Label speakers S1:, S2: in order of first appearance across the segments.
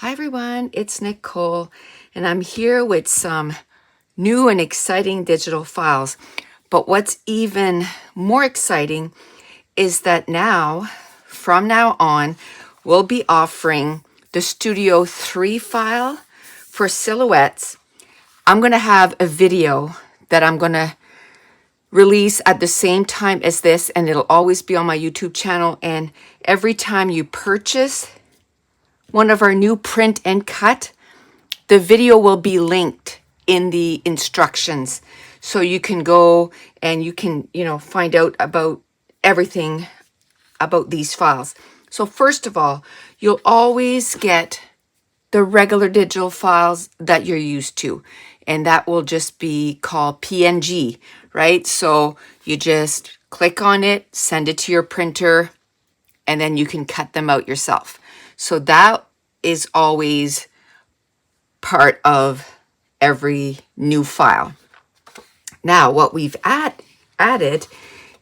S1: Hi everyone, it's Nicole, and I'm here with some new and exciting digital files. But what's even more exciting is that from now on, we'll be offering the Studio 3 file for silhouettes. I'm going to have a video that I'm going to release at the same time as this, and it'll always be on my YouTube channel. And every time you purchase one of our new print and cut, the video will be linked in the instructions. So you can go and you can, find out about everything about these files. So first of all, you'll always get the regular digital files that you're used to. And that will just be called PNG, right? So you just click on it, send it to your printer, and then you can cut them out yourself. So that is always part of every new file. Now, what we've added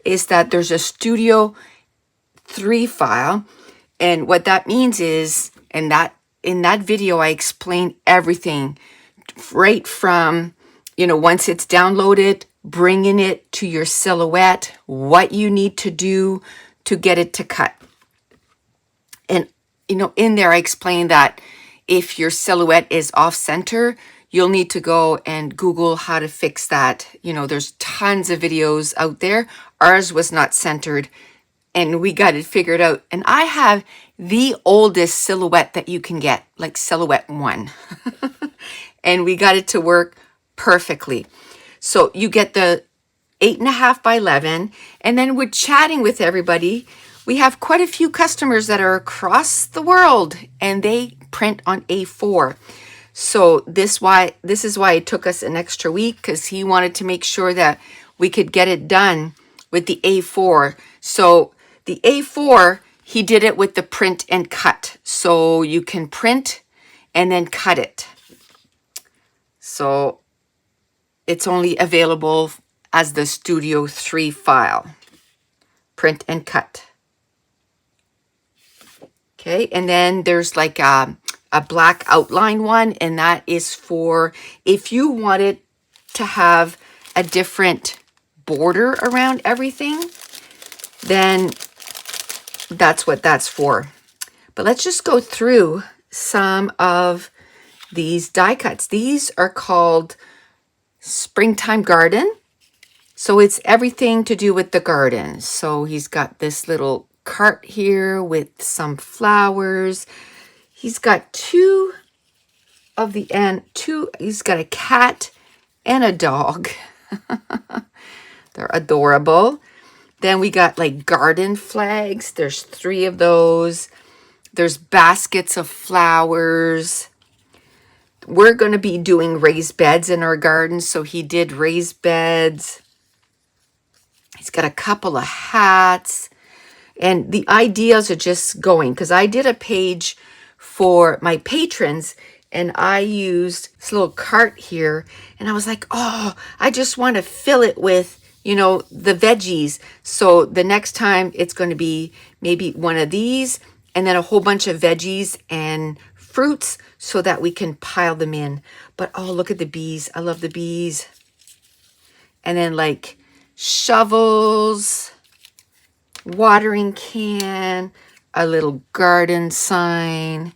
S1: is that there's a Studio 3 file. And what that means is, in that video, I explain everything right from, once it's downloaded, bringing it to your silhouette, what you need to do to get it to cut. And, in there, I explain that if your silhouette is off center, you'll need to go and Google how to fix that. There's tons of videos out there. Ours was not centered and we got it figured out. And I have the oldest silhouette that you can get, like Silhouette 1. And we got it to work perfectly. So you get the 8.5 by 11. And then we're chatting with everybody. We have quite a few customers that are across the world and they print on A4. So this is why it took us an extra week, because he wanted to make sure that we could get it done with the A4. So the A4, he did it with the print and cut. So you can print and then cut it. So it's only available as the Studio 3 file, print and cut. Okay, and then there's like a black outline one, and that is for if you wanted to have a different border around everything, then that's what that's for. But let's just go through some of these die cuts. These are called Springtime Garden. So it's everything to do with the garden. So he's got this little cart here with some flowers. He's got he's got a cat and a dog. They're adorable. Then we got like garden flags. There's 3 of those. There's baskets of flowers. We're going to be doing raised beds in our garden. So he did raised beds. He's got a couple of hats. And the ideas are just going, because I did a page for my patrons and I used this little cart here and I was like, oh, I just want to fill it with, the veggies. So the next time it's going to be maybe one of these and then a whole bunch of veggies and fruits so that we can pile them in. But oh, look at the bees. I love the bees. And then like shovels, watering can, a little garden sign,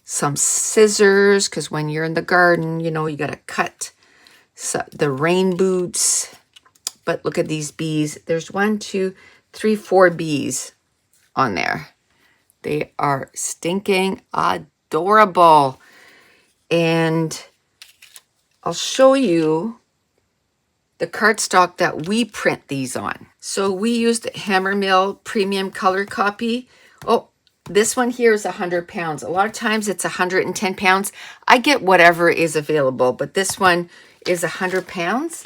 S1: some scissors, because when you're in the garden, you got to cut the rain boots. But look at these bees. There's 1, 2, 3, 4 bees on there. They are stinking adorable. And I'll show you the cardstock that we print these on. So we used Hammermill Premium Color Copy. Oh, this one here is 100 pounds. A lot of times it's 110 pounds. I get whatever is available, but this one is 100 pounds.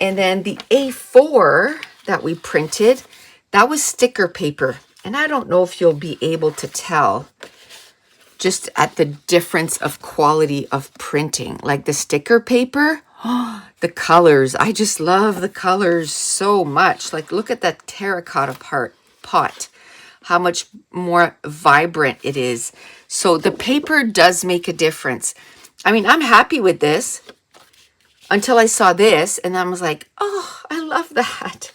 S1: And then the A4 that we printed, that was sticker paper. And I don't know if you'll be able to tell just at the difference of quality of printing. Like the sticker paper, the colors. I just love the colors so much. Like, look at that terracotta pot. how much more vibrant it is. So the paper does make a difference. I mean, I'm happy with this until I saw this and I was like, oh, I love that.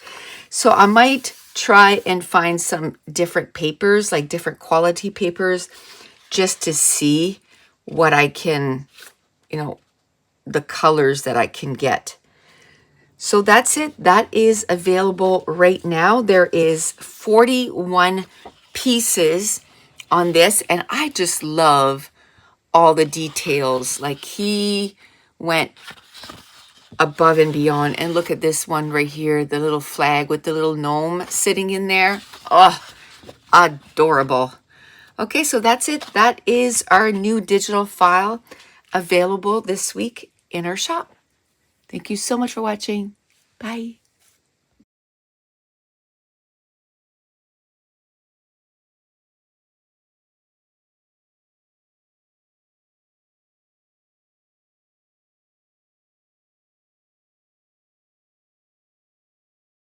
S1: So I might try and find some different papers, like different quality papers, just to see what I can, you know, the colors that I can get. So that's it. That is available right now. There is 41 pieces on this, and I just love all the details. Like he went above and beyond. And look at this one right here, the little flag with the little gnome sitting in there. Oh, adorable. Okay, so that's it. That is our new digital file available this week in our shop. Thank you so much for watching. Bye.